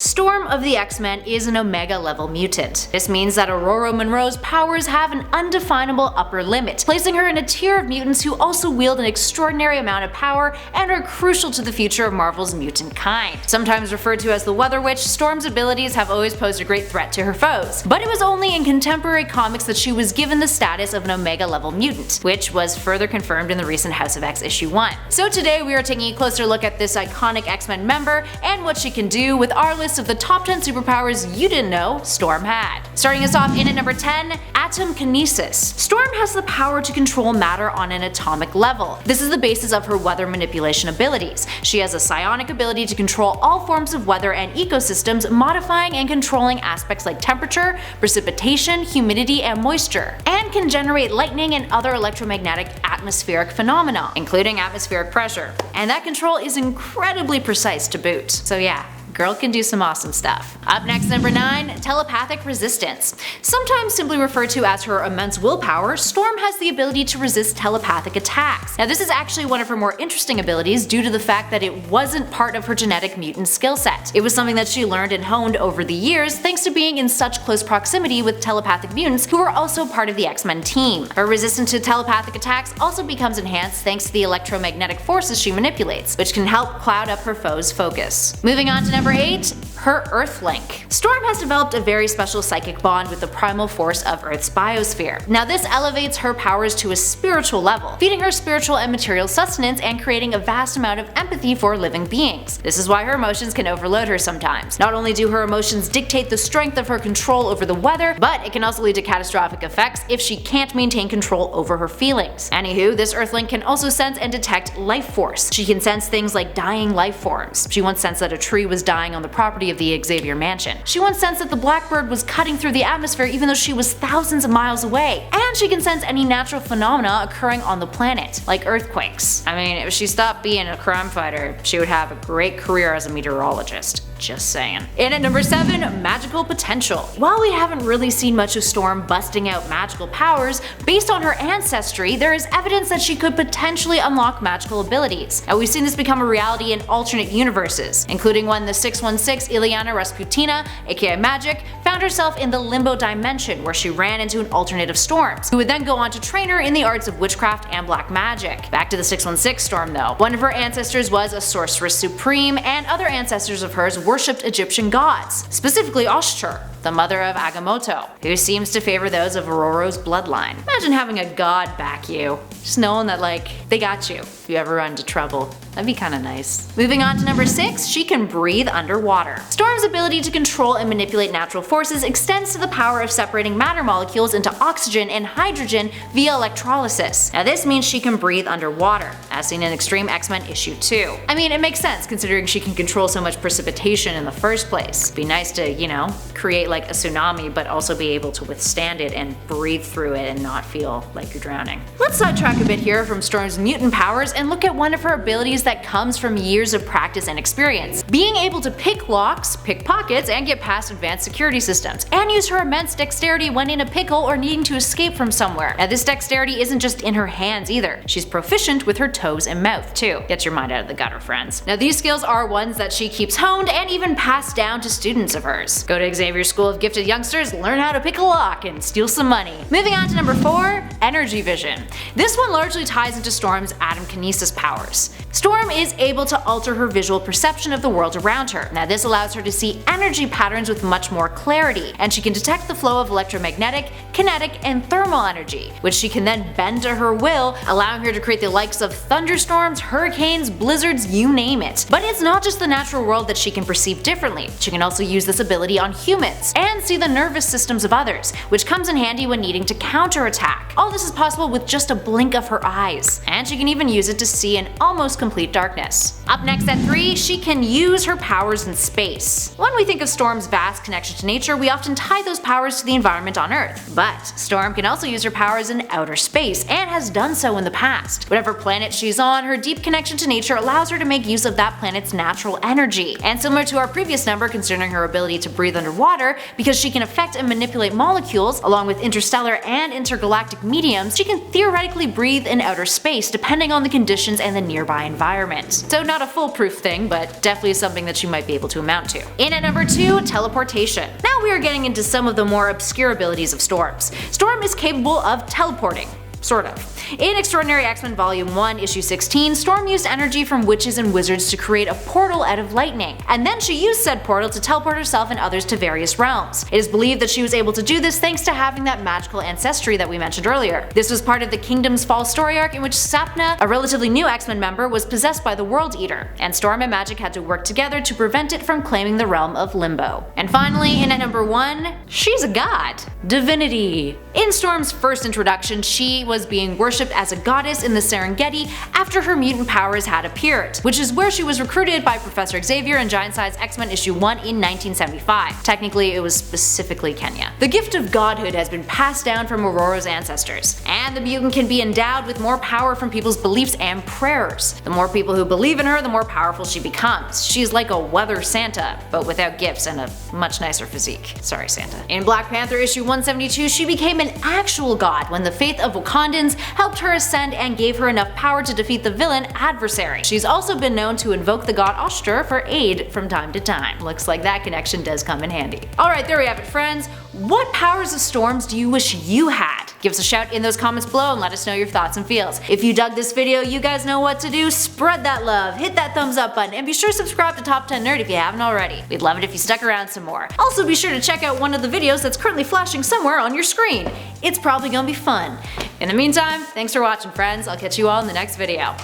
Storm of the X-Men is an Omega level mutant. This means that Ororo Munroe's powers have an undefinable upper limit, placing her in a tier of mutants who also wield an extraordinary amount of power and are crucial to the future of Marvel's mutant kind. Sometimes referred to as the Weather Witch, Storm's abilities have always posed a great threat to her foes, but it was only in contemporary comics that she was given the status of an Omega level mutant, which was further confirmed in the recent House of X issue 1. So today we are taking a closer look at this iconic X-Men member and what she can do with our list of the top 10 superpowers you didn't know Storm had. Starting us off in at number 10, Atom Kinesis. Storm has the power to control matter on an atomic level. This is the basis of her weather manipulation abilities. She has a psionic ability to control all forms of weather and ecosystems, modifying and controlling aspects like temperature, precipitation, humidity, and moisture, and can generate lightning and other electromagnetic atmospheric phenomena, including atmospheric pressure. And that control is incredibly precise to boot. So yeah, girl can do some awesome stuff. Up next, number 9, Telepathic Resistance. Sometimes simply referred to as her immense willpower, Storm has the ability to resist telepathic attacks. Now this is actually one of her more interesting abilities due to the fact that it wasn't part of her genetic mutant skill set. It was something that she learned and honed over the years thanks to being in such close proximity with telepathic mutants who were also part of the X-Men team. Her resistance to telepathic attacks also becomes enhanced thanks to the electromagnetic forces she manipulates, which can help cloud up her foes' focus. Moving on to number 8, her Earthlink. Storm has developed a very special psychic bond with the primal force of Earth's biosphere. Now this elevates her powers to a spiritual level, feeding her spiritual and material sustenance and creating a vast amount of empathy for living beings. This is why her emotions can overload her sometimes. Not only do her emotions dictate the strength of her control over the weather, but it can also lead to catastrophic effects if she can't maintain control over her feelings. Anywho, this Earthlink can also sense and detect life force. She can sense things like dying life forms. She once sensed that a tree was dying on the property of the Xavier Mansion. She once sensed that the Blackbird was cutting through the atmosphere even though she was thousands of miles away. And she can sense any natural phenomena occurring on the planet, like earthquakes. I mean, if she stopped being a crime fighter, she would have a great career as a meteorologist. Just saying. In at number 7, Magical Potential. While we haven't really seen much of Storm busting out magical powers, based on her ancestry, there is evidence that she could potentially unlock magical abilities. Now we've seen this become a reality in alternate universes, including when the 616 Ilyana Rasputina, aka Magic, found herself in the Limbo Dimension where she ran into an alternate of Storms, who would then go on to train her in the arts of witchcraft and black magic. Back to the 616 Storm though. One of her ancestors was a Sorceress Supreme, and other ancestors of hers worshipped Egyptian gods, specifically Ashtur, the mother of Agamotto, who seems to favor those of Ororo's bloodline. Imagine having a god back you, just knowing that like, they got you if you ever run into trouble. That'd be kinda nice. Moving on to number 6, she can breathe underwater. Storm's ability to control and manipulate natural forces extends to the power of separating matter molecules into oxygen and hydrogen via electrolysis. Now this means she can breathe underwater, as seen in Extreme X-Men issue 2. I mean, it makes sense considering she can control so much precipitation in the first place. It'd be nice to, you know, create like a tsunami but also be able to withstand it and breathe through it and not feel like you're drowning. Let's sidetrack a bit here from Storm's mutant powers and look at one of her abilities that comes from years of practice and experience. Being able to pick locks, pick pockets, and get past advanced security systems, and use her immense dexterity when in a pickle or needing to escape from somewhere. Now this dexterity isn't just in her hands either. She's proficient with her toes and mouth too. Get your mind out of the gutter, friends. Now these skills are ones that she keeps honed and even passed down to students of hers. Go to Xavier School of Gifted Youngsters, learn how to pick a lock, and steal some money. Moving on to number 4, Energy Vision. This one largely ties into Storm's Atom Kinesis powers. Storm is able to alter her visual perception of the world around her. Now this allows her to see energy patterns with much more clarity, and she can detect the flow of electromagnetic, kinetic, and thermal energy, which she can then bend to her will, allowing her to create the likes of thunderstorms, hurricanes, blizzards, you name it. But it's not just the natural world that she can perceive differently. She can also use this ability on humans, and see the nervous systems of others, which comes in handy when needing to counterattack. All this is possible with just a blink of her eyes, and she can even use it to see in almost complete darkness. Up next at 3, she can use her powers in space. When we think of Storm's vast connection to nature, we often tie those powers to the environment on Earth. But Storm can also use her powers in outer space, and has done so in the past. Whatever planet she's on, her deep connection to nature allows her to make use of that planet's natural energy. And similar to our previous number concerning her ability to breathe underwater, because she can affect and manipulate molecules, along with interstellar and intergalactic mediums, she can theoretically breathe in outer space depending on the conditions and the nearby environment. So not a foolproof thing, but definitely something that she might be able to amount to. In at number 2, teleportation. Now we are getting into some of the more obscure abilities of Storms. Storm is capable of teleporting. Sort of. In Extraordinary X-Men Volume 1, Issue 16, Storm used energy from witches and wizards to create a portal out of lightning, and then she used said portal to teleport herself and others to various realms. It is believed that she was able to do this thanks to having that magical ancestry that we mentioned earlier. This was part of the Kingdom's Fall story arc in which Sapna, a relatively new X-Men member, was possessed by the World Eater, and Storm and Magik had to work together to prevent it from claiming the realm of Limbo. And finally, in at number 1, she's a god. Divinity. In Storm's first introduction, she was being worshipped as a goddess in the Serengeti after her mutant powers had appeared, which is where she was recruited by Professor Xavier in Giant Size X-Men issue 1 in 1975. Technically, it was specifically Kenya. The gift of godhood has been passed down from Aurora's ancestors, and the mutant can be endowed with more power from people's beliefs and prayers. The more people who believe in her, the more powerful she becomes. She's like a weather Santa, but without gifts and a much nicer physique. Sorry, Santa. In Black Panther issue 172, she became an actual god when the faith of Wakandans helped her ascend and gave her enough power to defeat the villain Adversary. She's also been known to invoke the god Ashtur for aid from time to time. Looks like that connection does come in handy. Alright, there we have it, friends. What powers of Storms do you wish you had? Give us a shout in those comments below and let us know your thoughts and feels. If you dug this video, you guys know what to do. Spread that love, hit that thumbs up button, and be sure to subscribe to Top 10 Nerd if you haven't already. We'd love it if you stuck around some more. Also be sure to check out one of the videos that's currently flashing somewhere on your screen. It's probably gonna be fun. In the meantime, thanks for watching, friends. I'll catch you all in the next video.